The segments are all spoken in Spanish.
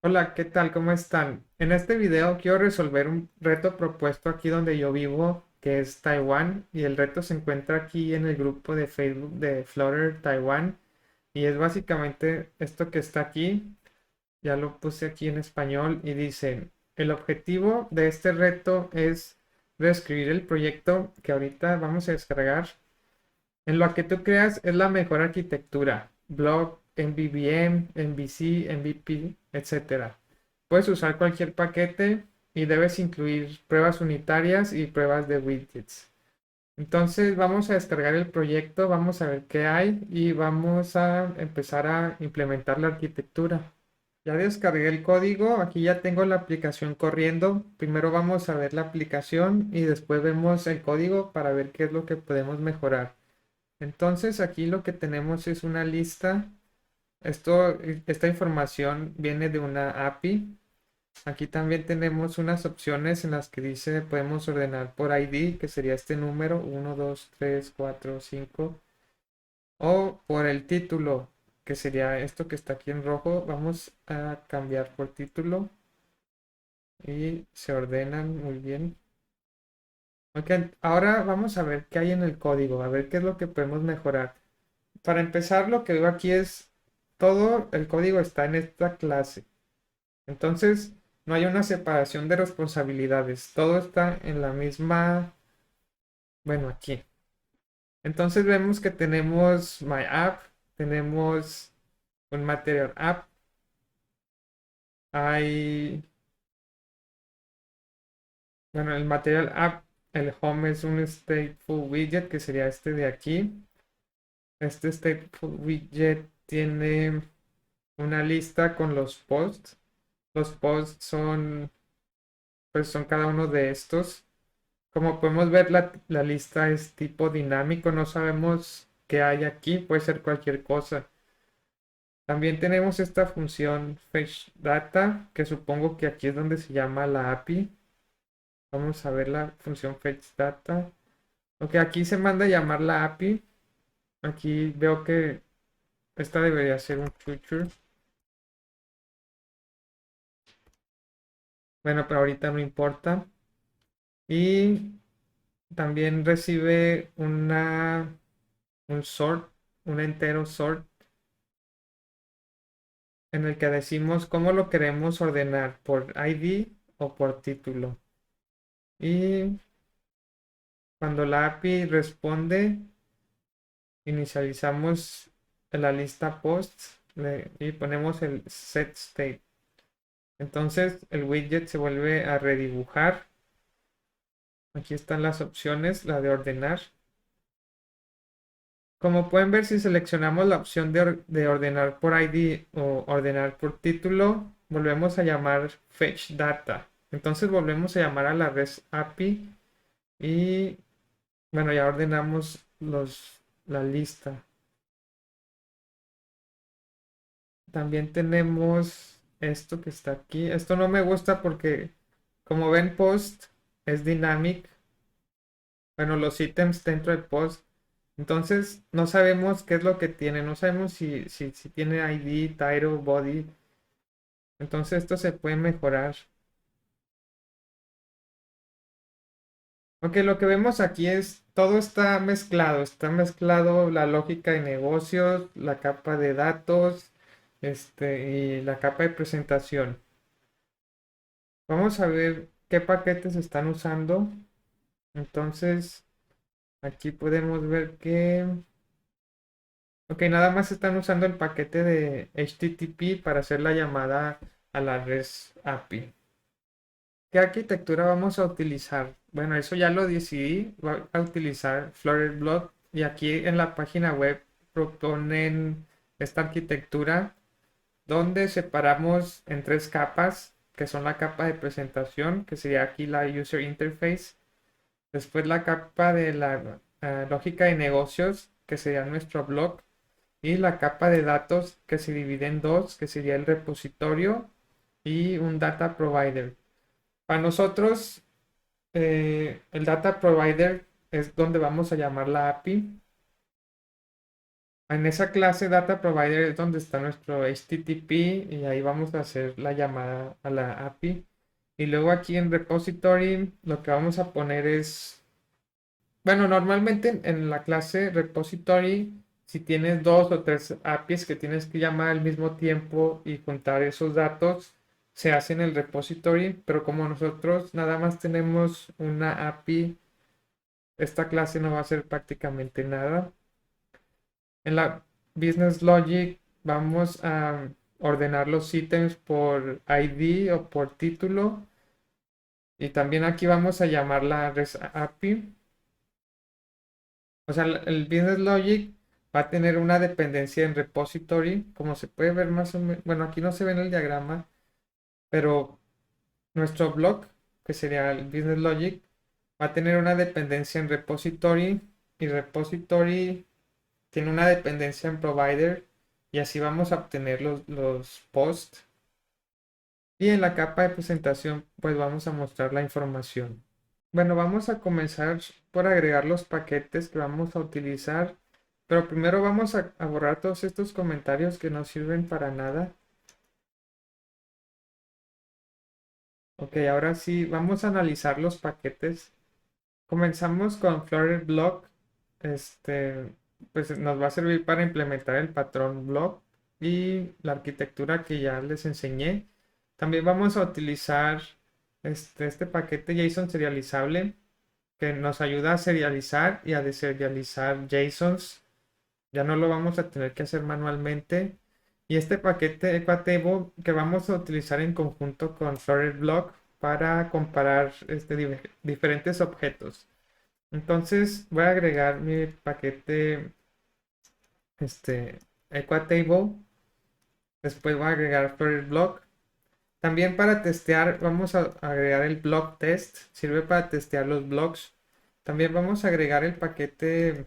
Hola, ¿qué tal? ¿Cómo están? En este video quiero resolver un reto propuesto aquí donde yo vivo, que es Taiwán, y el reto se encuentra aquí en el grupo de Facebook de Flutter Taiwán, y es básicamente esto que está aquí, ya lo puse aquí en español, y dice, el objetivo de este reto es reescribir el proyecto que ahorita vamos a descargar en lo que tú creas es la mejor arquitectura, blog, MVVM, MVC, MVP, etcétera. Puedes usar cualquier paquete y debes incluir pruebas unitarias y pruebas de widgets. Entonces vamos a descargar el proyecto, vamos a ver qué hay y vamos a empezar a implementar la arquitectura. Ya descargué el código, aquí ya tengo la aplicación corriendo. Primero vamos a ver la aplicación y después vemos el código para ver qué es lo que podemos mejorar. Entonces aquí lo que tenemos es una lista. Esta información viene de una API. Aquí también tenemos unas opciones en las que dice podemos ordenar por ID, que sería este número 1, 2, 3, 4, 5, o por el título, que sería esto que está aquí en rojo. Vamos a cambiar por título y se ordenan muy bien. Ok, ahora vamos a ver qué hay en el código, a ver qué es lo que podemos mejorar. Para empezar, lo que veo aquí es todo el código está en esta clase. Entonces, no hay una separación de responsabilidades. Todo está en la misma, bueno, aquí. Entonces vemos que tenemos My App, tenemos un Material App, hay, bueno, el Material App, el Home es un stateful widget que sería este de aquí. Este stateful widget tiene una lista con los posts. Los posts son cada uno de estos. Como podemos ver, la lista es tipo dinámico, no sabemos qué hay aquí, puede ser cualquier cosa. También tenemos esta función fetch data, que supongo que aquí es donde se llama la API. Vamos a ver la función fetch data. Ok, aquí se manda a llamar la API. Aquí veo que esta debería ser un future. Bueno, pero ahorita no importa. Y también recibe un sort, un entero sort, en el que decimos cómo lo queremos ordenar, por ID o por título. Y cuando la API responde, inicializamos la lista posts y ponemos el set state. Entonces el widget se vuelve a redibujar. Aquí están las opciones, la de ordenar. Como pueden ver, si seleccionamos la opción de ordenar por ID o ordenar por título, volvemos a llamar fetch data. Entonces volvemos a llamar a la REST API y bueno, ya ordenamos la lista. También tenemos esto que está aquí. Esto no me gusta porque como ven post es dynamic. Bueno, los ítems dentro del post. Entonces no sabemos qué es lo que tiene. No sabemos si tiene ID, title, body. Entonces esto se puede mejorar. Aunque lo que vemos aquí es todo está mezclado. Está mezclado la lógica de negocios, la capa de datos, y la capa de presentación. Vamos a ver qué paquetes están usando. Entonces aquí podemos ver que, ok, nada más están usando el paquete de HTTP para hacer la llamada a la REST API. ¿Qué arquitectura vamos a utilizar? Bueno, eso ya lo decidí. Voy a utilizar Flutter Block y aquí en la página web proponen esta arquitectura donde separamos en tres capas, que son la capa de presentación, que sería aquí la User Interface, después la capa de la lógica de negocios, que sería nuestro blog, y la capa de datos que se divide en dos, que sería el repositorio y un data provider. Para nosotros, el data provider es donde vamos a llamar la API. En esa clase Data Provider es donde está nuestro HTTP y ahí vamos a hacer la llamada a la API. Y luego aquí en Repository lo que vamos a poner es, bueno, normalmente en la clase Repository, si tienes dos o tres APIs que tienes que llamar al mismo tiempo y juntar esos datos, se hace en el repository, pero como nosotros nada más tenemos una API, esta clase no va a hacer prácticamente nada. En la Business Logic vamos a ordenar los ítems por ID o por título. Y también aquí vamos a llamar la REST API. O sea, el Business Logic va a tener una dependencia en repository, como se puede ver más o menos. Bueno, aquí no se ve en el diagrama, pero nuestro blog, que sería el Business Logic, va a tener una dependencia en repository y repository tiene una dependencia en provider y así vamos a obtener los posts. Y en la capa de presentación, pues vamos a mostrar la información. Bueno, vamos a comenzar por agregar los paquetes que vamos a utilizar, pero primero vamos a borrar todos estos comentarios que no sirven para nada. Ok, ahora sí, vamos a analizar los paquetes. Comenzamos con Flutter Block. Pues nos va a servir para implementar el patrón block y la arquitectura que ya les enseñé. También vamos a utilizar este paquete JSON serializable que nos ayuda a serializar y a deserializar JSONs. Ya no lo vamos a tener que hacer manualmente. Y este paquete Equatable que vamos a utilizar en conjunto con Flutter Block para comparar diferentes objetos. Entonces voy a agregar mi paquete Equatable. Después voy a agregar Flutter Block. También para testear vamos a agregar el block test. Sirve para testear los blocks. También vamos a agregar el paquete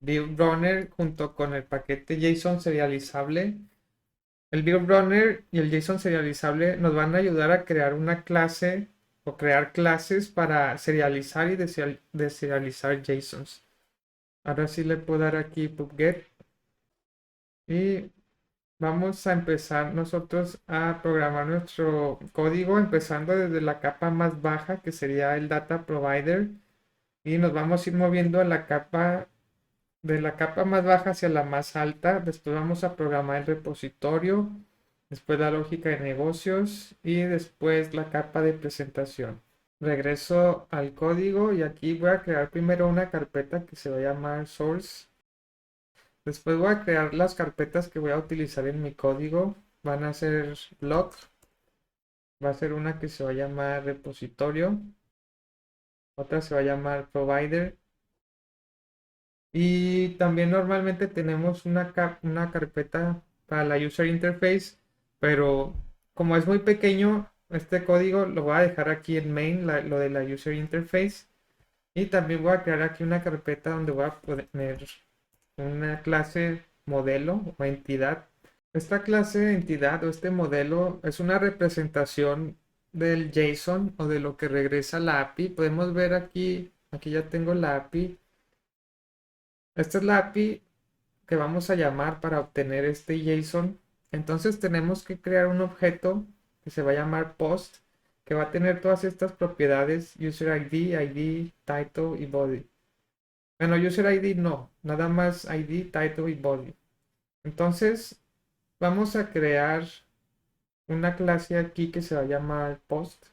BuildRunner junto con el paquete JSON serializable. El BuildRunner y el JSON serializable nos van a ayudar a crear una clase o crear clases para serializar y deserializar JSONs. Ahora sí le puedo dar aquí pubget y vamos a empezar nosotros a programar nuestro código empezando desde la capa más baja que sería el Data Provider y nos vamos a ir moviendo a la capa de la capa más baja hacia la más alta. Después vamos a programar el repositorio, después la lógica de negocios y después la capa de presentación. Regreso al código y aquí voy a crear primero una carpeta que se va a llamar source. Después voy a crear las carpetas que voy a utilizar en mi código. Van a ser blog, va a ser una que se va a llamar repositorio, otra se va a llamar provider. Y también normalmente tenemos una carpeta para la user interface, pero como es muy pequeño, este código lo voy a dejar aquí en main, lo de la user interface. Y también voy a crear aquí una carpeta donde voy a poner una clase modelo o entidad. Esta clase de entidad o este modelo es una representación del JSON o de lo que regresa la API. Podemos ver aquí ya tengo la API. Esta es la API que vamos a llamar para obtener este JSON. Entonces tenemos que crear un objeto que se va a llamar post, que va a tener todas estas propiedades, user ID, ID, title y body. Bueno, user ID no, nada más ID, title y body. Entonces vamos a crear una clase aquí que se va a llamar post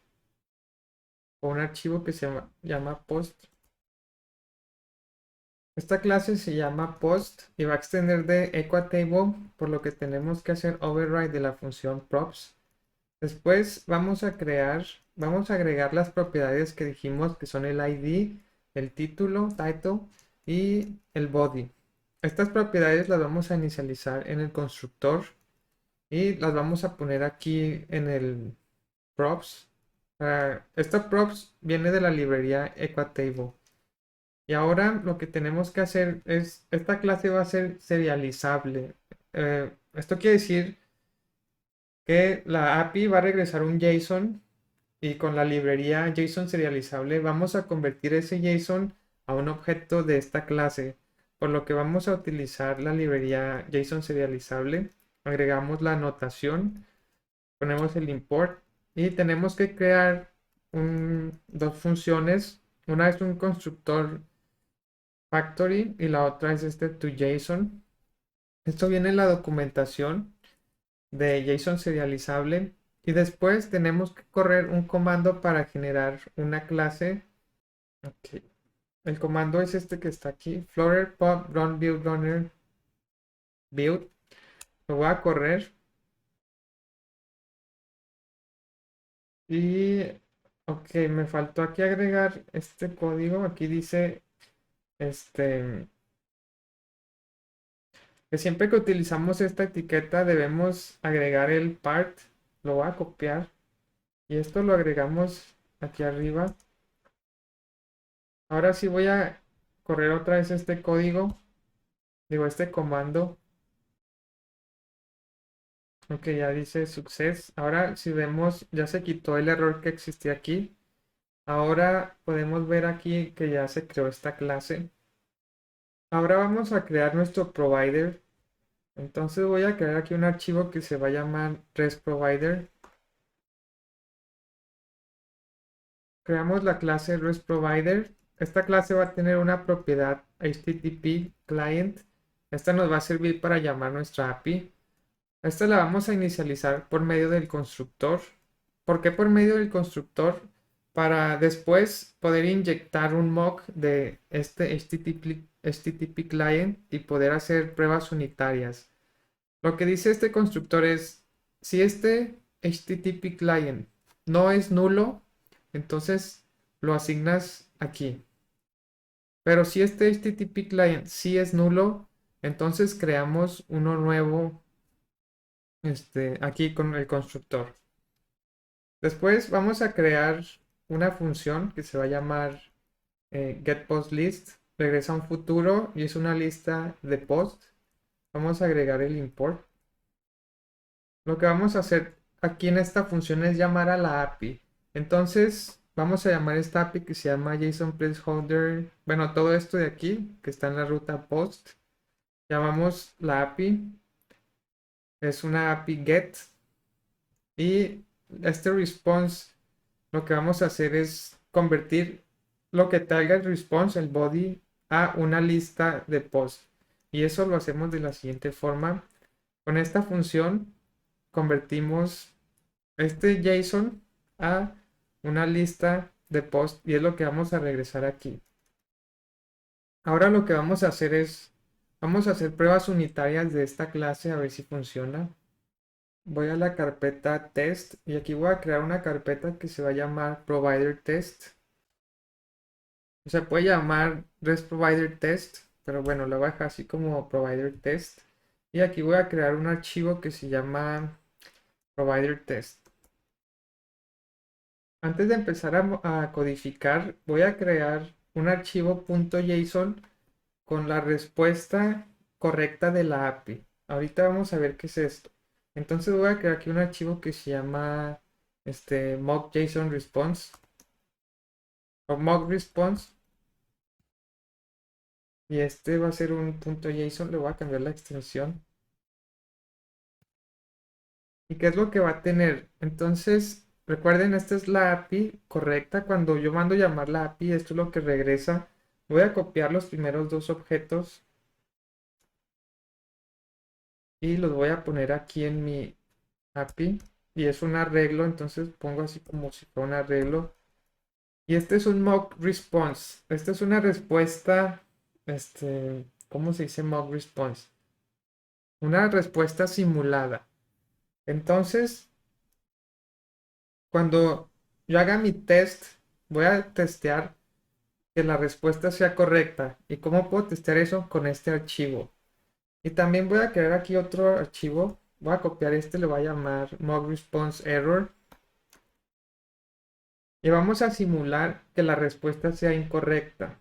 o un archivo que se llama post. Esta clase se llama post y va a extender de Equatable, por lo que tenemos que hacer override de la función props. Después vamos a agregar las propiedades que dijimos que son el ID, el título, title y el body. Estas propiedades las vamos a inicializar en el constructor y las vamos a poner aquí en el props. Esta props viene de la librería Equatable. Y ahora lo que tenemos que hacer es, esta clase va a ser serializable. Esto quiere decir que la API va a regresar un JSON y con la librería JSON serializable vamos a convertir ese JSON a un objeto de esta clase. por lo que vamos a utilizar la librería JSON serializable. Agregamos la anotación, ponemos el import y tenemos que crear dos funciones. Una es un constructor factory y la otra es este toJSON. Esto viene en la documentación de JSON serializable y después tenemos que correr un comando para generar una clase. Ok. El comando es este que está aquí, Flutter pop run build runner build. Lo voy a correr y ok, me faltó aquí agregar este código. Aquí dice que siempre que utilizamos esta etiqueta debemos agregar el part. Lo voy a copiar y esto lo agregamos aquí arriba. Ahora sí voy a correr otra vez este código, digo este comando. Ok, ya dice success. Ahora si vemos ya se quitó el error que existía aquí. Ahora podemos ver aquí que ya se creó esta clase. Ahora vamos a crear nuestro provider. Entonces voy a crear aquí un archivo que se va a llamar REST Provider. Creamos la clase REST Provider. Esta clase va a tener una propiedad HTTP Client. Esta nos va a servir para llamar nuestra API. Esta la vamos a inicializar por medio del constructor. ¿Por qué por medio del constructor? Para después poder inyectar un mock de este HTTP client y poder hacer pruebas unitarias. Lo que dice este constructor es, si este HTTP client no es nulo, entonces lo asignas aquí. Pero si este HTTP client sí es nulo, entonces creamos uno nuevo aquí con el constructor. Después vamos a crear una función que se va a llamar getPostList. Regresa a un futuro y es una lista de post. Vamos a agregar el import. Lo que vamos a hacer aquí en esta función es llamar a la API. Entonces vamos a llamar esta API que se llama JSON Placeholder. Bueno, todo esto de aquí que está en la ruta post. Llamamos la API. Es una API get. Y este response lo que vamos a hacer es convertir lo que traiga el response, el body, a una lista de post. Y eso lo hacemos de la siguiente forma. Con esta función convertimos este JSON a una lista de post y es lo que vamos a regresar aquí. Ahora lo que vamos a hacer es, vamos a hacer pruebas unitarias de esta clase a ver si funciona. Voy a la carpeta test y aquí voy a crear una carpeta que se va a llamar provider test. Se puede llamar REST provider test, pero bueno, lo voy a dejar así como provider test. Y aquí voy a crear un archivo que se llama provider test. Antes de empezar a codificar, voy a crear un archivo .json con la respuesta correcta de la API. Ahorita vamos a ver qué es esto. Entonces voy a crear aquí un archivo que se llama mock JSON response o mock response. Y este va a ser un .json, le voy a cambiar la extensión. ¿Y qué es lo que va a tener? Entonces, recuerden, esta es la API correcta. Cuando yo mando llamar la API, esto es lo que regresa. Voy a copiar los primeros dos objetos y los voy a poner aquí en mi API. Y es un arreglo, entonces pongo así como si fuera un arreglo. Y este es un mock response. Esta es una respuesta, ¿cómo se dice mock response? Una respuesta simulada. Entonces, cuando yo haga mi test, voy a testear que la respuesta sea correcta. ¿Y cómo puedo testear eso? Con este archivo. Y también voy a crear aquí otro archivo. Voy a copiar este, le voy a llamar mock response error. Y vamos a simular que la respuesta sea incorrecta.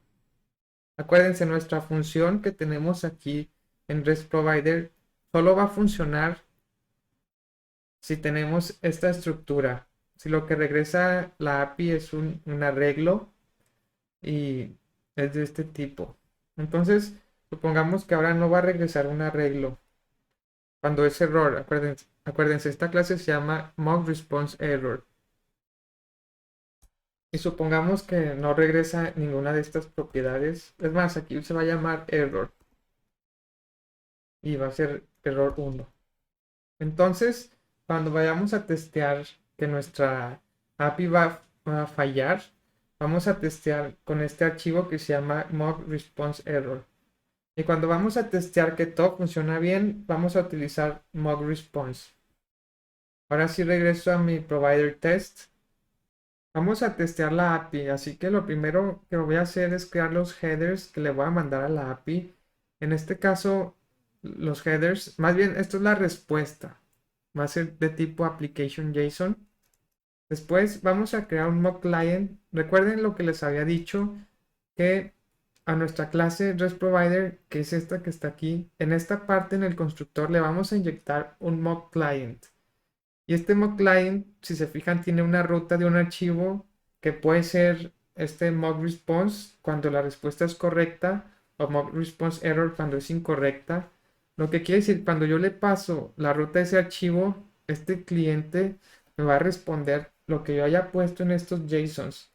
Acuérdense, nuestra función que tenemos aquí en REST Provider solo va a funcionar si tenemos esta estructura. Si lo que regresa la API es un arreglo y es de este tipo. Entonces, Supongamos que ahora no va a regresar un arreglo cuando es error. Acuérdense, esta clase se llama mock response error. Y supongamos que no regresa ninguna de estas propiedades. Es más, aquí se va a llamar error. Y va a ser error 1. Entonces, cuando vayamos a testear que nuestra API va a fallar, vamos a testear con este archivo que se llama mock response error. Y cuando vamos a testear que todo funciona bien, vamos a utilizar mock response. Ahora sí regreso a mi provider test. Vamos a testear la API, así que lo primero que voy a hacer es crear los headers que le voy a mandar a la API. En este caso, los headers, más bien esto es la respuesta. Va a ser de tipo application JSON. Después vamos a crear un mock client. Recuerden lo que les había dicho, que a nuestra clase REST que es esta que está aquí, en esta parte en el constructor le vamos a inyectar un mock client. Y este mock client, si se fijan, tiene una ruta de un archivo que puede ser este mock response cuando la respuesta es correcta o mock response error cuando es incorrecta. Lo que quiere decir, cuando yo le paso la ruta de ese archivo, este cliente me va a responder lo que yo haya puesto en estos JSONs.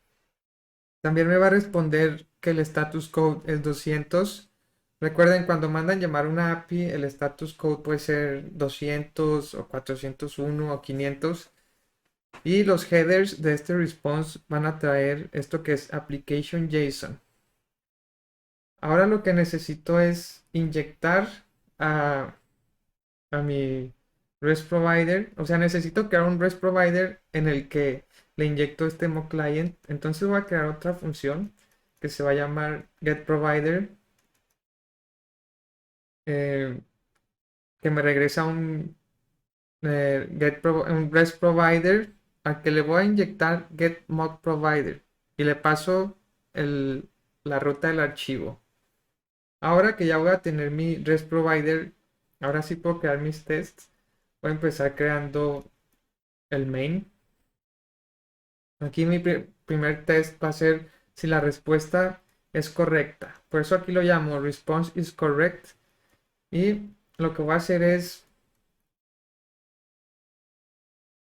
También me va a responder que el status code es 200. Recuerden, cuando mandan llamar una API, el status code puede ser 200 o 401 o 500. Y los headers de este response van a traer esto que es application JSON. Ahora lo que necesito es inyectar a, a mi REST provider. O sea, necesito crear un REST provider en el que le inyecto este mock client. Entonces voy a crear otra función que se va a llamar getProvider, que me regresa un REST provider al que le voy a inyectar getMockProvider y le paso la ruta del archivo. Ahora que ya voy a tener mi REST provider, ahora sí puedo crear mis tests. Voy a empezar creando el main. Aquí mi primer test va a ser si la respuesta es correcta. Por eso aquí lo llamo response is correct. Y lo que voy a hacer es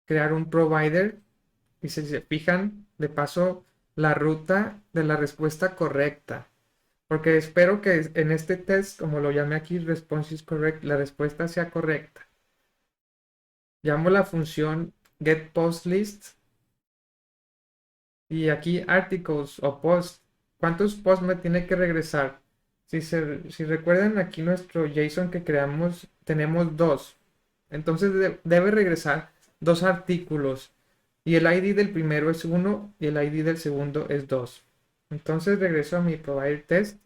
crear un provider. Y si se fijan, le paso la ruta de la respuesta correcta. Porque espero que en este test, como lo llamé aquí, response is correct, la respuesta sea correcta. Llamo la función getPostList y aquí articles o post. ¿Cuántos posts me tiene que regresar? Si recuerdan aquí nuestro JSON que creamos, tenemos dos. Entonces debe regresar dos artículos. Y el ID del primero es 1 y el ID del segundo es 2. Entonces regreso a mi provider test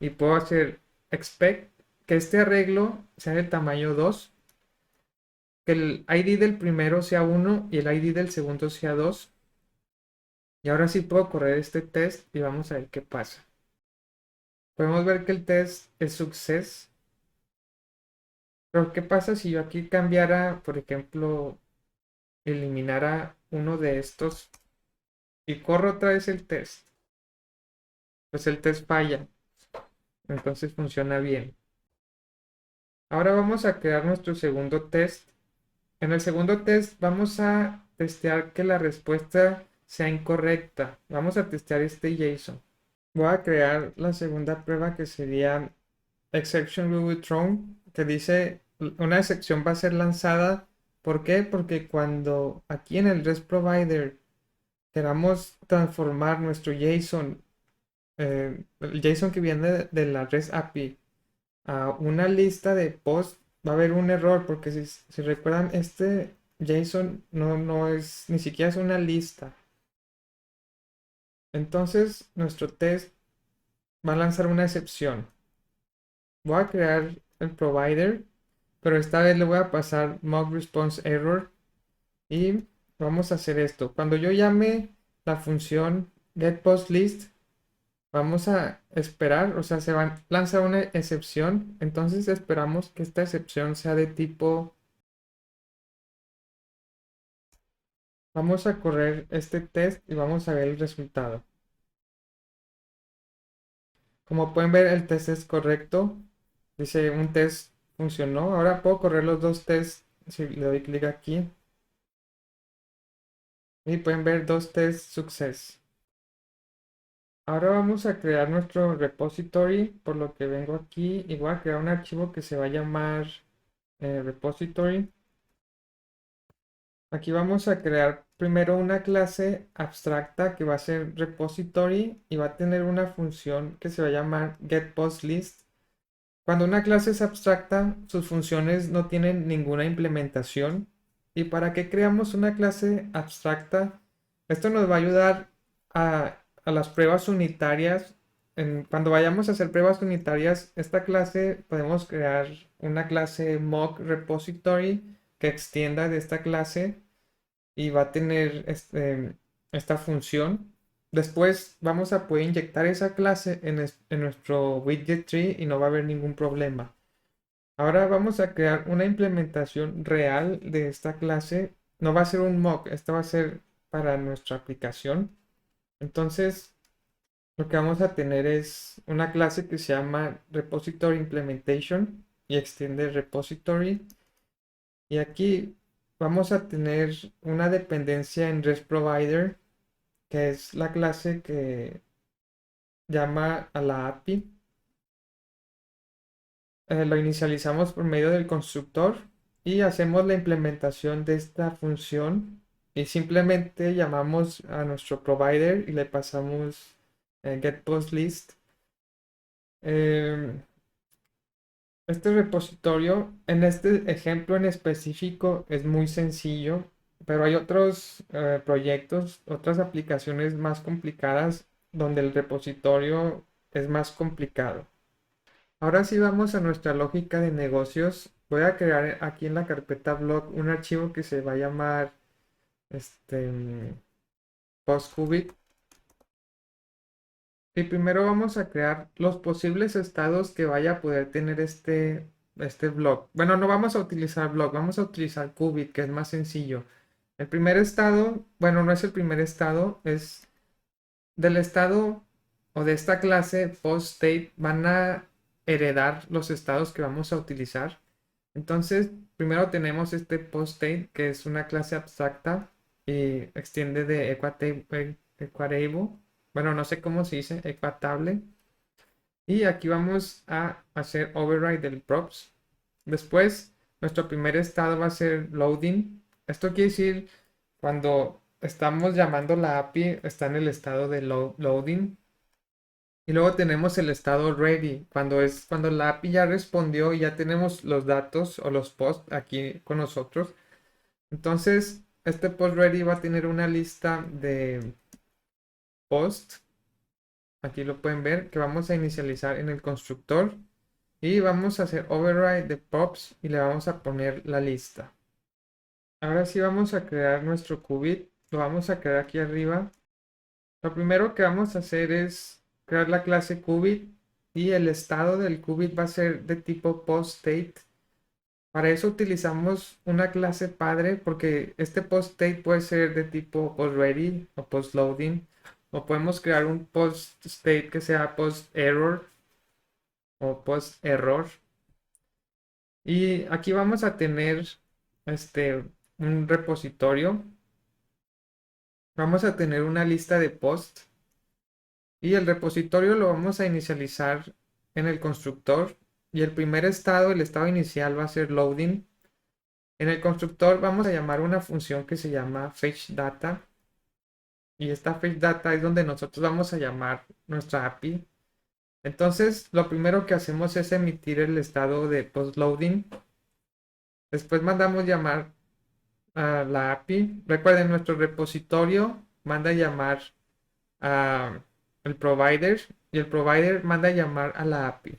y puedo hacer expect que este arreglo sea del tamaño 2, que el ID del primero sea 1 y el ID del segundo sea 2. Y ahora sí puedo correr este test y vamos a ver qué pasa. Podemos ver que el test es success. Pero ¿qué pasa si yo aquí cambiara, por ejemplo, eliminara uno de estos y corro otra vez el test? Pues el test falla. Entonces funciona bien. Ahora vamos a crear nuestro segundo test. En el segundo test vamos a testear que la respuesta sea incorrecta. Vamos a testear este JSON. Voy a crear la segunda prueba que sería exception will be thrown, que dice una excepción va a ser lanzada. ¿Por qué? Porque cuando aquí en el REST provider queramos transformar nuestro JSON, el JSON que viene de la REST API, a una lista de posts, va a haber un error, porque si recuerdan, este JSON no es, ni siquiera es una lista. Entonces, nuestro test va a lanzar una excepción. Voy a crear el provider, pero esta vez le voy a pasar mock response error y vamos a hacer esto. Cuando yo llame la función getPostList, vamos a esperar, o sea, se va a lanzar una excepción, entonces esperamos que esta excepción sea de tipo. Vamos a correr este test y vamos a ver el resultado. Como pueden ver, el test es correcto. Dice un test funcionó. Ahora puedo correr los dos tests si le doy clic aquí. Y pueden ver dos test success. Ahora vamos a crear nuestro repository, por lo que vengo aquí y voy a crear un archivo que se va a llamar repository. Aquí vamos a crear primero una clase abstracta que va a ser repository y va a tener una función que se va a llamar getPostList. Cuando una clase es abstracta, sus funciones no tienen ninguna implementación. ¿Y para qué creamos una clase abstracta? Esto nos va a ayudar a las pruebas unitarias. Cuando vayamos a hacer pruebas unitarias, esta clase podemos crear una clase mock repository que extienda de esta clase y va a tener esta función. Después vamos a poder inyectar esa clase en nuestro widget tree y no va a haber ningún problema. Ahora vamos a crear una implementación real de esta clase. No va a ser un mock, esta va a ser para nuestra aplicación. Entonces, lo que vamos a tener es una clase que se llama repository implementation y extiende repository. Y aquí vamos a tener una dependencia en REST Provider, que es la clase que llama a la API. Lo inicializamos por medio del constructor y hacemos la implementación de esta función y simplemente llamamos a nuestro provider y le pasamos getPostList. Em, Este repositorio, en este ejemplo en específico, es muy sencillo, pero hay otros proyectos, otras aplicaciones más complicadas donde el repositorio es más complicado. Ahora sí vamos a nuestra lógica de negocios. Voy a crear aquí en la carpeta blog un archivo que se va a llamar postqubit. Y primero vamos a crear los posibles estados que vaya a poder tener este blog. Bueno, no vamos a utilizar blog, vamos a utilizar qubit, que es más sencillo. El primer estado, bueno, no es el primer estado, es del estado o de esta clase post-state van a heredar los estados que vamos a utilizar. Entonces, primero tenemos este post-state, que es una clase abstracta y extiende de equatable. Bueno, no sé cómo se dice, equatable. Y aquí vamos a hacer override del props. Después, nuestro primer estado va a ser loading. Esto quiere decir cuando estamos llamando la API, está en el estado de loading. Y luego tenemos el estado ready, cuando la API ya respondió y ya tenemos los datos o los posts aquí con nosotros. Entonces, este post ready va a tener una lista de posts. Aquí lo pueden ver que vamos a inicializar en el constructor y vamos a hacer override de props y le vamos a poner la lista. Ahora sí vamos a crear nuestro qubit. Lo vamos a crear aquí arriba. Lo primero que vamos a hacer es crear la clase qubit y el estado del qubit va a ser de tipo postState. Para eso utilizamos una clase padre porque este postState puede ser de tipo postReady o postLoading o podemos crear un postState que sea postError o postError. Y aquí vamos a tener un repositorio. Vamos a tener una lista de posts y el repositorio lo vamos a inicializar en el constructor y el primer estado, el estado inicial va a ser loading. En el constructor vamos a llamar una función que se llama fetchData y esta fetchData es donde nosotros vamos a llamar nuestra API. Entonces, lo primero que hacemos es emitir el estado de postloading. Después mandamos llamar a la API. Recuerden, nuestro repositorio manda a llamar a el provider y el provider manda a llamar a la API.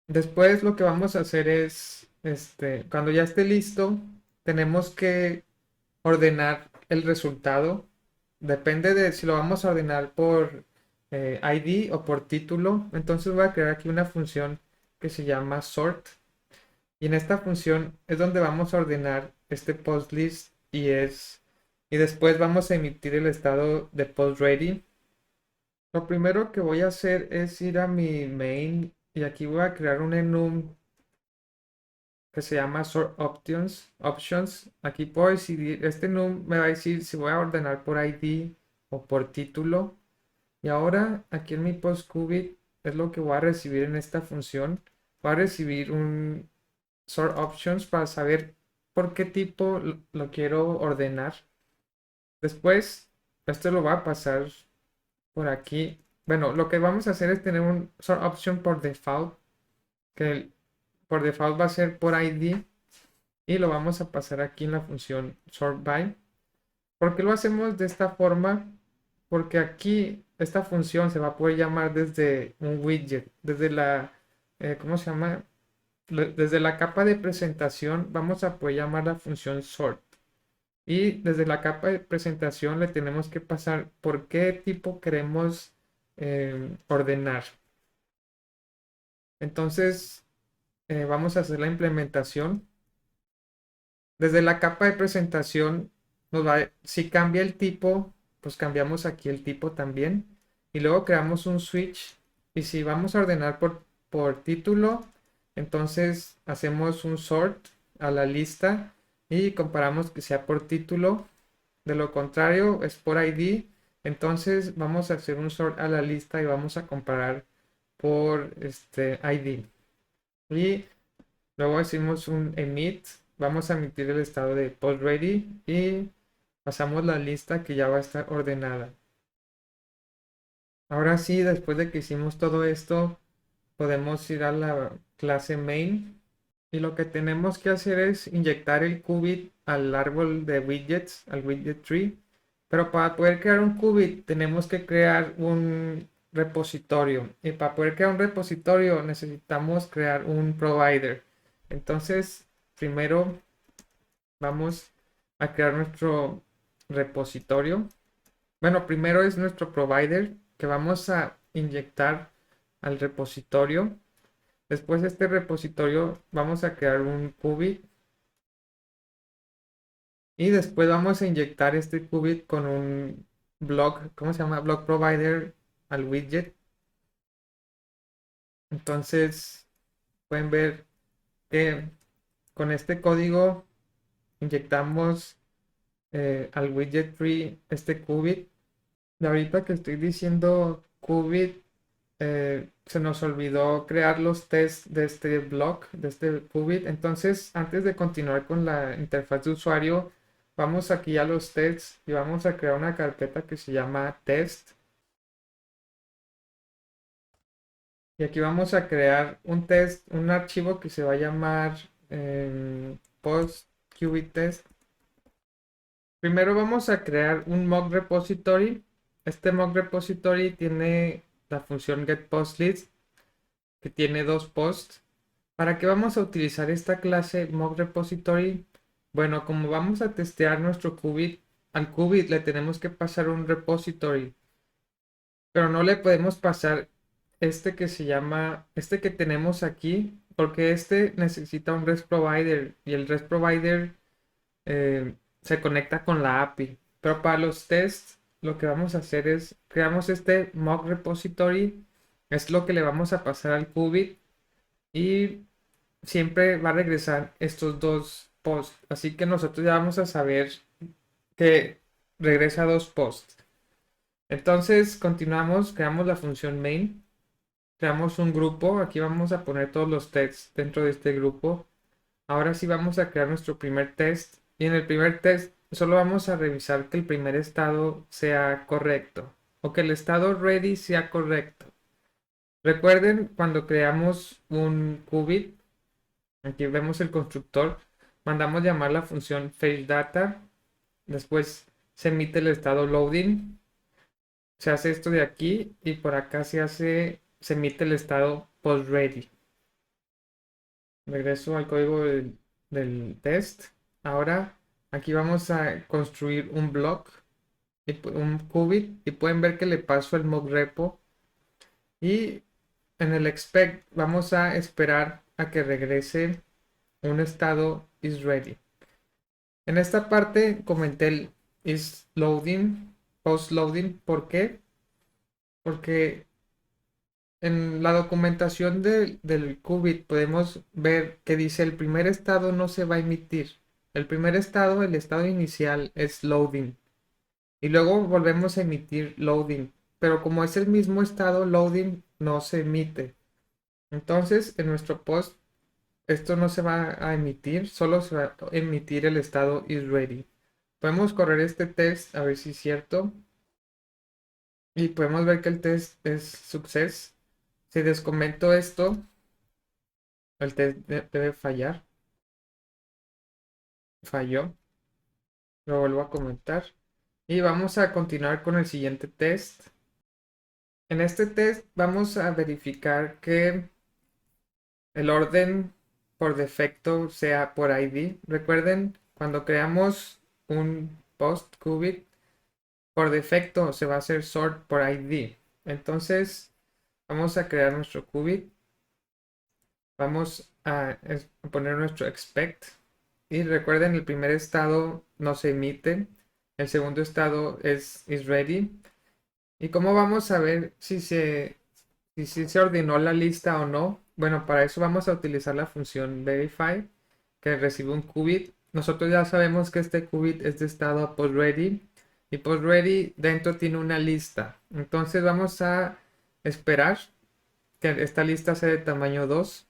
Después lo que vamos a hacer es, cuando ya esté listo, tenemos que ordenar el resultado. Depende de si lo vamos a ordenar por ID o por título. Entonces voy a crear aquí una función que se llama sort. Y en esta función es donde vamos a ordenar este post list y después vamos a emitir el estado de post ready. Lo primero que voy a hacer es ir a mi main y aquí voy a crear un enum que se llama sort options. Aquí puedo decidir, este enum me va a decir si voy a ordenar por ID o por título. Y ahora aquí en mi postQubit es lo que voy a recibir en esta función. Voy a recibir un sort options para saber por qué tipo lo quiero ordenar. Después, esto lo va a pasar por aquí. Bueno, lo que vamos a hacer es tener un sort option por default, que por default va a ser por ID y lo vamos a pasar aquí en la función sort by. ¿Por qué lo hacemos de esta forma? Porque aquí esta función se va a poder llamar desde un widget, desde la, ¿cómo se llama? Desde la capa de presentación vamos a poder llamar la función sort. Y desde la capa de presentación le tenemos que pasar por qué tipo queremos ordenar. Entonces, vamos a hacer la implementación. Desde la capa de presentación, si cambia el tipo, pues cambiamos aquí el tipo también. Y luego creamos un switch. Y si vamos a ordenar por título, entonces hacemos un sort a la lista y comparamos que sea por título. De lo contrario, es por ID. Entonces vamos a hacer un sort a la lista y vamos a comparar por este ID. Y luego hicimos un emit, vamos a emitir el estado de post ready y pasamos la lista que ya va a estar ordenada. Ahora sí, después de que hicimos todo esto, podemos ir a la clase main y lo que tenemos que hacer es inyectar el qubit al árbol de widgets, al widget tree. Pero para poder crear un qubit tenemos que crear un repositorio. Y para poder crear un repositorio necesitamos crear un provider. Entonces, primero vamos a crear nuestro repositorio. Bueno, primero es nuestro provider que vamos a inyectar al repositorio. Después de este repositorio vamos a crear un qubit y después vamos a inyectar este qubit con un block, ¿cómo se llama? Block provider al widget. Entonces pueden ver que con este código inyectamos al widget tree este qubit. De ahorita que estoy diciendo qubit, se nos olvidó crear los tests de este block, de este qubit. Entonces, antes de continuar con la interfaz de usuario, vamos aquí a los tests y vamos a crear una carpeta que se llama test. Y aquí vamos a crear un test, un archivo que se va a llamar post qubit test. Primero vamos a crear un mock repository. Este mock repository tiene la función getPostList que tiene dos posts. ¿Para qué vamos a utilizar esta clase mock repository? Bueno, como vamos a testear nuestro qubit, al qubit le tenemos que pasar un repository, pero no le podemos pasar este que se llama, este que tenemos aquí, porque este necesita un REST provider y el REST provider se conecta con la API. Pero para los tests, lo que vamos a hacer es creamos este mock repository, es lo que le vamos a pasar al qubit y siempre va a regresar estos dos posts. Así que nosotros ya vamos a saber que regresa dos posts. Entonces continuamos, creamos la función main, creamos un grupo, aquí vamos a poner todos los tests dentro de este grupo. Ahora sí vamos a crear nuestro primer test y en el primer test solo vamos a revisar que el primer estado sea correcto o que el estado ready sea correcto. Recuerden cuando creamos un qubit, aquí vemos el constructor, mandamos llamar la función fetchData, después se emite el estado loading, se hace esto de aquí y por acá se emite el estado postReady. Regreso al código del test. Ahora aquí vamos a construir un block, un qubit y pueden ver que le paso el mock repo y en el expect vamos a esperar a que regrese un estado is ready. En esta parte comenté el is loading, post loading, ¿por qué? porque en la documentación del qubit podemos ver que dice el primer estado no se va a emitir. El primer estado, el estado inicial, es loading. Y luego volvemos a emitir loading. Pero como es el mismo estado, loading no se emite. Entonces, en nuestro post, esto no se va a emitir, solo se va a emitir el estado is ready. Podemos correr este test a ver si es cierto. Y podemos ver que el test es success. Si descomento esto, el test debe fallar. Falló. Lo vuelvo a comentar. Y vamos a continuar con el siguiente test. En este test vamos a verificar que el orden por defecto sea por ID. Recuerden, cuando creamos un post qubit, por defecto se va a hacer sort por ID. Entonces, vamos a crear nuestro qubit. Vamos a poner nuestro expect. Y recuerden, el primer estado no se emite. El segundo estado es is ready. ¿Y cómo vamos a ver si se ordenó la lista o no? Bueno, para eso vamos a utilizar la función verify, que recibe un qubit. Nosotros ya sabemos que este qubit es de estado postready y postready dentro tiene una lista. Entonces vamos a esperar que esta lista sea de tamaño 2,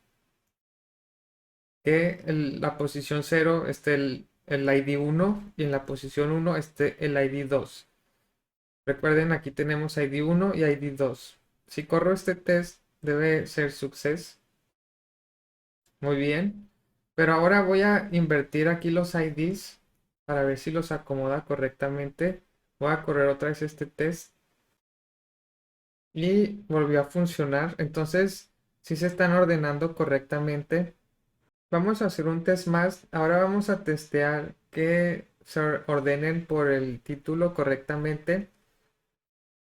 que la posición 0 esté el ID 1 y en la posición 1 esté el ID 2. Recuerden, aquí tenemos ID 1 y ID 2. Si corro este test, debe ser success. Muy bien. Pero ahora voy a invertir aquí los IDs para ver si los acomoda correctamente. Voy a correr otra vez este test y volvió a funcionar. Entonces, si se están ordenando correctamente. Vamos a hacer un test más. Ahora vamos a testear que se ordenen por el título correctamente.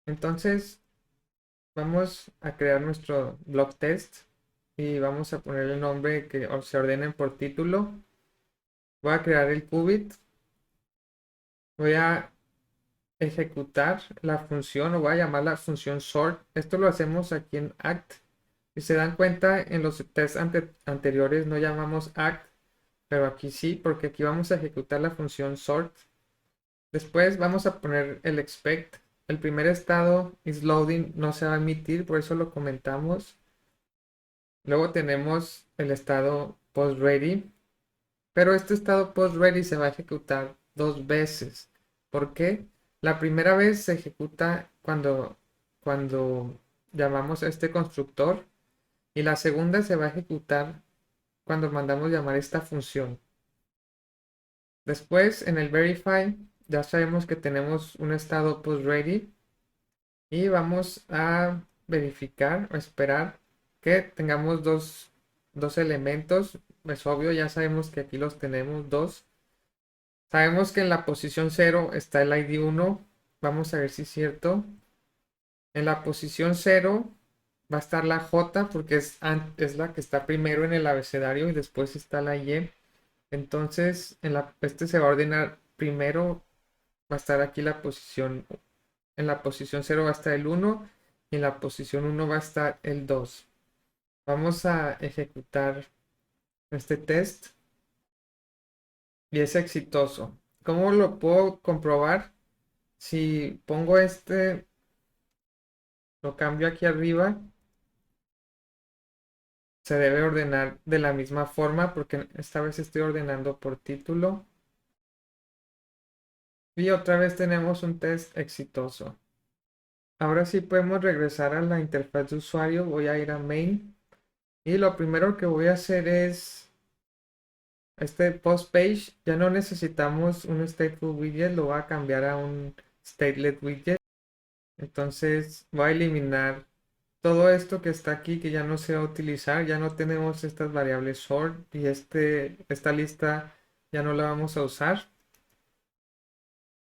Entonces, vamos a crear nuestro block test y vamos a poner el nombre que se ordenen por título. Voy a crear el qubit. Voy a ejecutar la función o voy a llamar la función sort. Esto lo hacemos aquí en act. Si se dan cuenta, en los tests anteriores no llamamos act, pero aquí sí, porque aquí vamos a ejecutar la función sort. Después vamos a poner el expect. El primer estado is loading no se va a emitir, por eso lo comentamos. Luego tenemos el estado post ready, pero este estado post ready se va a ejecutar dos veces. ¿Por qué? La primera vez se ejecuta cuando llamamos a este constructor y la segunda se va a ejecutar cuando mandamos llamar esta función. Después en el verify ya sabemos que tenemos un estado post ready y vamos a verificar o esperar que tengamos dos elementos. Es obvio, ya sabemos que aquí los tenemos dos. Sabemos que en la posición 0 está el ID 1. Vamos a ver si es cierto. En la posición 0 va a estar la J porque es la que está primero en el abecedario y después está la Y. Entonces, este se va a ordenar primero. Va a estar aquí la posición. En la posición 0 va a estar el 1 y en la posición 1 va a estar el 2. Vamos a ejecutar este test y es exitoso. ¿Cómo lo puedo comprobar? Si pongo lo cambio aquí arriba, se debe ordenar de la misma forma porque esta vez estoy ordenando por título. Y otra vez tenemos un test exitoso. Ahora sí podemos regresar a la interfaz de usuario. Voy a ir a main. Y lo primero que voy a hacer es este post page. Ya no necesitamos un stateful widget. Lo voy a cambiar a un statelet widget. Entonces voy a eliminar todo esto que está aquí que ya no se va a utilizar. Ya no tenemos estas variables sort y esta lista ya no la vamos a usar.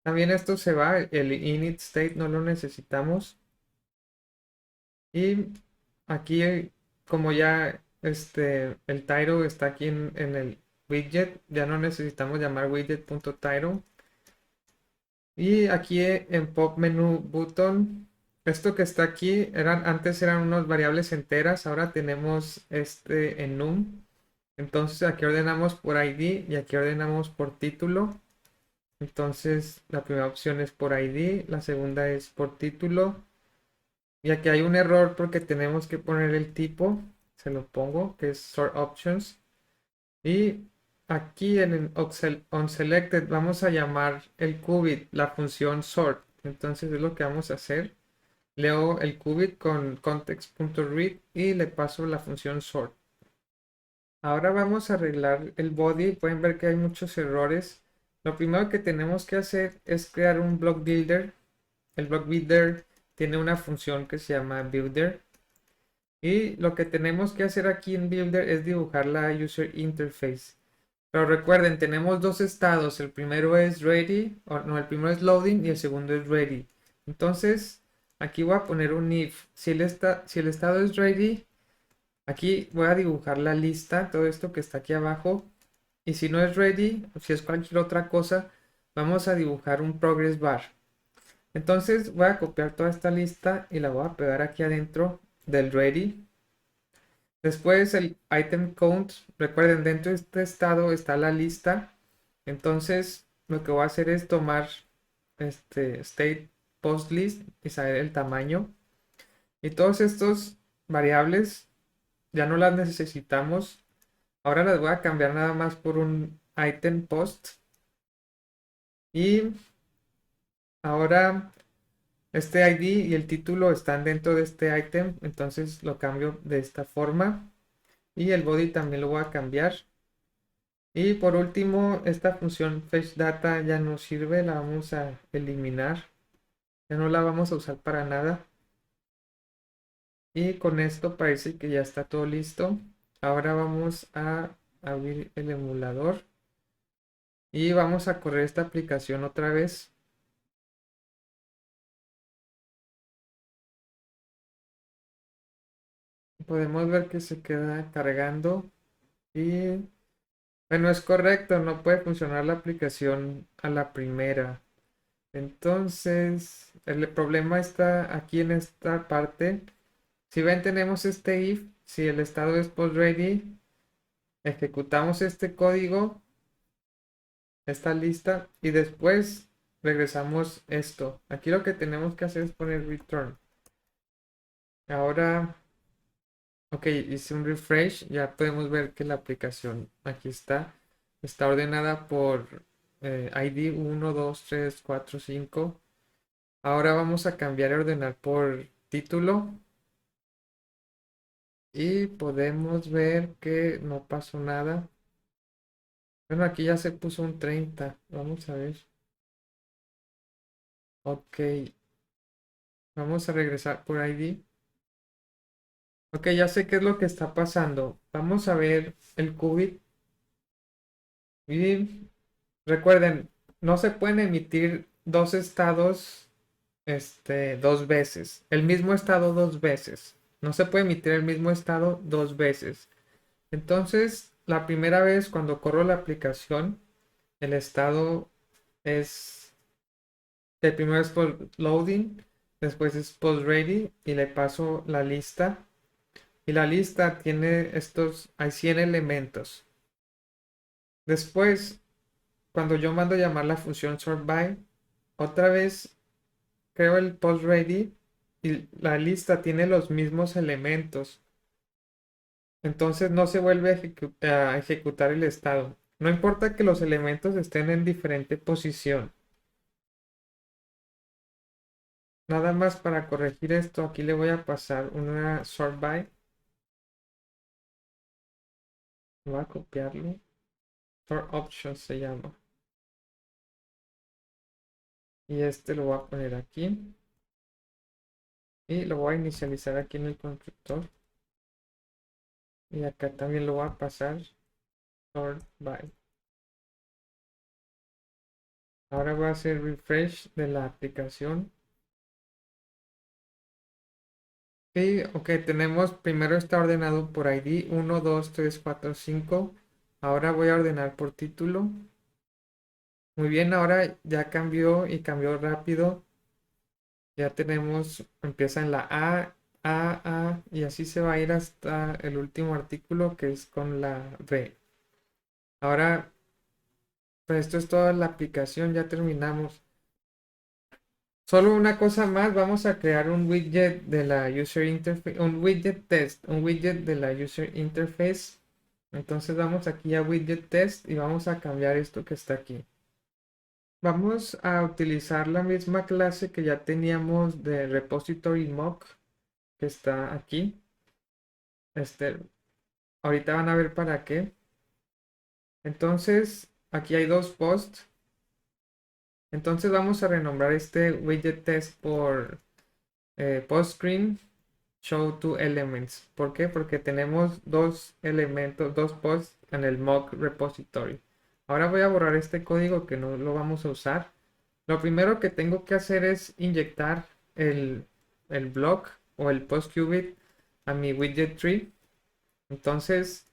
También esto se va. El init state no lo necesitamos. Y aquí, como ya el title está aquí en el widget, ya no necesitamos llamar widget.title. Y aquí en pop menu button Esto que está aquí antes eran unas variables enteras, ahora tenemos este en num. Entonces aquí ordenamos por ID y aquí ordenamos por título. Entonces la primera opción es por ID, la segunda es por título. Y aquí hay un error porque tenemos que poner el tipo, se lo pongo, que es sort options. Y aquí en el onSelected vamos a llamar el qubit, la función sort. Entonces es lo que vamos a hacer. Leo el qubit con context.read y le paso la función sort. Ahora vamos a arreglar el body. Pueden ver que hay muchos errores. Lo primero que tenemos que hacer es crear un block builder. El block builder tiene una función que se llama builder. Y lo que tenemos que hacer aquí en builder es dibujar la user interface. Pero recuerden, tenemos dos estados. El primero es ready, o no, el primero es loading y el segundo es ready. Entonces, aquí voy a poner un if. Si el estado es ready, aquí voy a dibujar la lista, todo esto que está aquí abajo. Y si no es ready, si es cualquier otra cosa, vamos a dibujar un progress bar. Entonces voy a copiar toda esta lista y la voy a pegar aquí adentro del ready. Después el item count, recuerden, dentro de este estado está la lista. Entonces lo que voy a hacer es tomar este state post list y saber el tamaño. Y todos estos variables ya no las necesitamos. Ahora las voy a cambiar nada más por un item post. Y ahora este ID y el título están dentro de este item. Entonces lo cambio de esta forma. Y el body también lo voy a cambiar. Y por último, esta función fetchData ya no sirve, la vamos a eliminar. Ya no la vamos a usar para nada. Y con esto parece que ya está todo listo. Ahora vamos a abrir el emulador. Y vamos a correr esta aplicación otra vez. Podemos ver que se queda cargando. Y bueno, es correcto, no puede funcionar la aplicación a la primera. Entonces, el problema está aquí en esta parte. Si ven, tenemos este if, si el estado es post ready, ejecutamos este código, esta lista, y después regresamos esto. Aquí lo que tenemos que hacer es poner return. Ahora, ok, hice un refresh, ya podemos ver que la aplicación aquí está ordenada por ID 1, 2, 3, 4, 5. Ahora vamos a cambiar y ordenar por título. Y podemos ver que no pasó nada. Bueno, aquí ya se puso un 30. Vamos a ver. Ok, vamos a regresar por ID. Ok, ya sé qué es lo que está pasando. Vamos a ver el qubit. Y recuerden, no se pueden emitir dos estados dos veces. El mismo estado dos veces. No se puede emitir el mismo estado dos veces. Entonces, la primera vez cuando corro la aplicación, el estado es, el primero es post loading, después es post ready y le paso la lista. Y la lista tiene hay 100 elementos. Después, cuando yo mando llamar la función sort by, otra vez creo el post ready y la lista tiene los mismos elementos. Entonces no se vuelve a ejecutar el estado. No importa que los elementos estén en diferente posición. Nada más para corregir esto, aquí le voy a pasar una sort by. Voy a copiarlo. Sort options se llama. Y este lo voy a poner aquí. Y lo voy a inicializar aquí en el constructor. Y acá también lo voy a pasar sort by. Ahora voy a hacer refresh de la aplicación. Y ok, tenemos, primero está ordenado por ID 1, 2, 3, 4, 5. Ahora voy a ordenar por título. Muy bien, ahora ya cambió y cambió rápido. Ya tenemos, empieza en la A, y así se va a ir hasta el último artículo que es con la B. Ahora, pues esto es toda la aplicación, ya terminamos. Solo una cosa más, vamos a crear un widget de la user interface, un widget test, un widget de la user interface. Entonces vamos aquí a widget test y vamos a cambiar esto que está aquí. Vamos a utilizar la misma clase que ya teníamos de repository mock que está aquí. Ahorita van a ver para qué. Entonces, aquí hay dos posts. Entonces vamos a renombrar este widget test por post screen show two elements. ¿Por qué? Porque tenemos dos elementos, dos posts en el mock repository. Ahora voy a borrar este código que no lo vamos a usar. Lo primero que tengo que hacer es inyectar el block o el post qubit a mi widget tree. Entonces,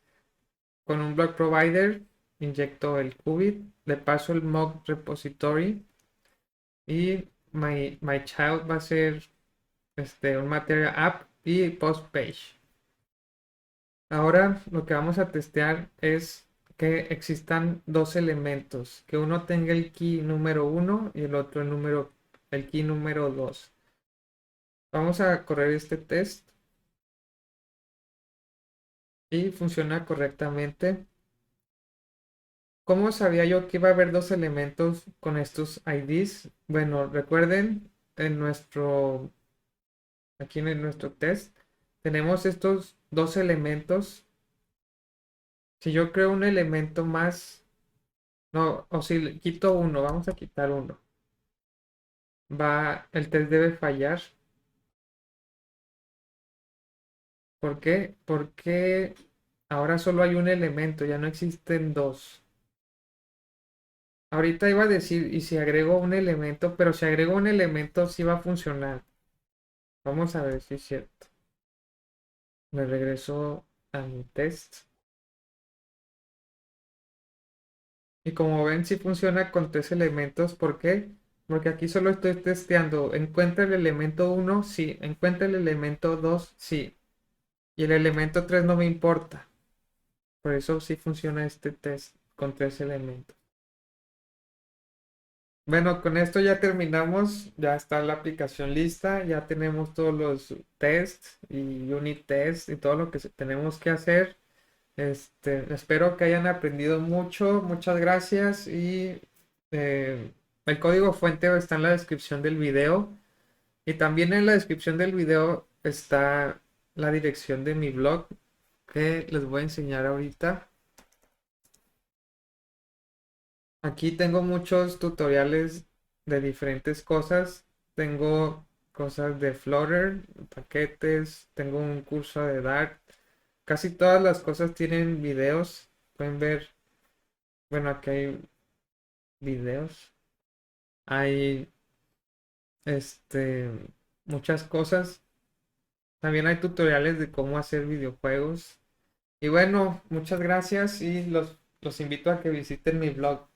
con un block provider, inyecto el qubit, le paso el mock repository y my child va a ser un material app y post page. Ahora lo que vamos a testear es que existan dos elementos, que uno tenga el key número 1 y el otro el key número 2. Vamos a correr este test y funciona correctamente. ¿Cómo sabía yo que iba a haber dos elementos con estos IDs? Bueno, recuerden, aquí en nuestro test, tenemos estos dos elementos. Si yo creo un elemento más, no, o si le quito uno, vamos a quitar uno. El test debe fallar. ¿Por qué? Porque ahora solo hay un elemento, ya no existen dos. Ahorita iba a decir, y si agrego un elemento, pero si agrego un elemento sí va a funcionar. Vamos a ver si es cierto. Me regreso a mi test. Y como ven, sí funciona con tres elementos. ¿Por qué? Porque aquí solo estoy testeando. Encuentra el elemento 1, sí. Encuentra el elemento 2, sí. Y el elemento 3 no me importa. Por eso sí funciona este test con tres elementos. Bueno, con esto ya terminamos. Ya está la aplicación lista. Ya tenemos todos los tests y unit tests y todo lo que tenemos que hacer. Espero que hayan aprendido mucho. Muchas gracias y eh, el código fuente está en la descripción del video y también en la descripción del video está la dirección de mi blog que les voy a enseñar ahorita. Aquí tengo muchos tutoriales de diferentes cosas. Tengo cosas de Flutter, paquetes, tengo un curso de Dart. Casi todas las cosas tienen videos. Pueden ver, bueno, aquí hay videos. Hay este muchas cosas. También hay tutoriales de cómo hacer videojuegos. Y bueno, muchas gracias y los invito a que visiten mi blog.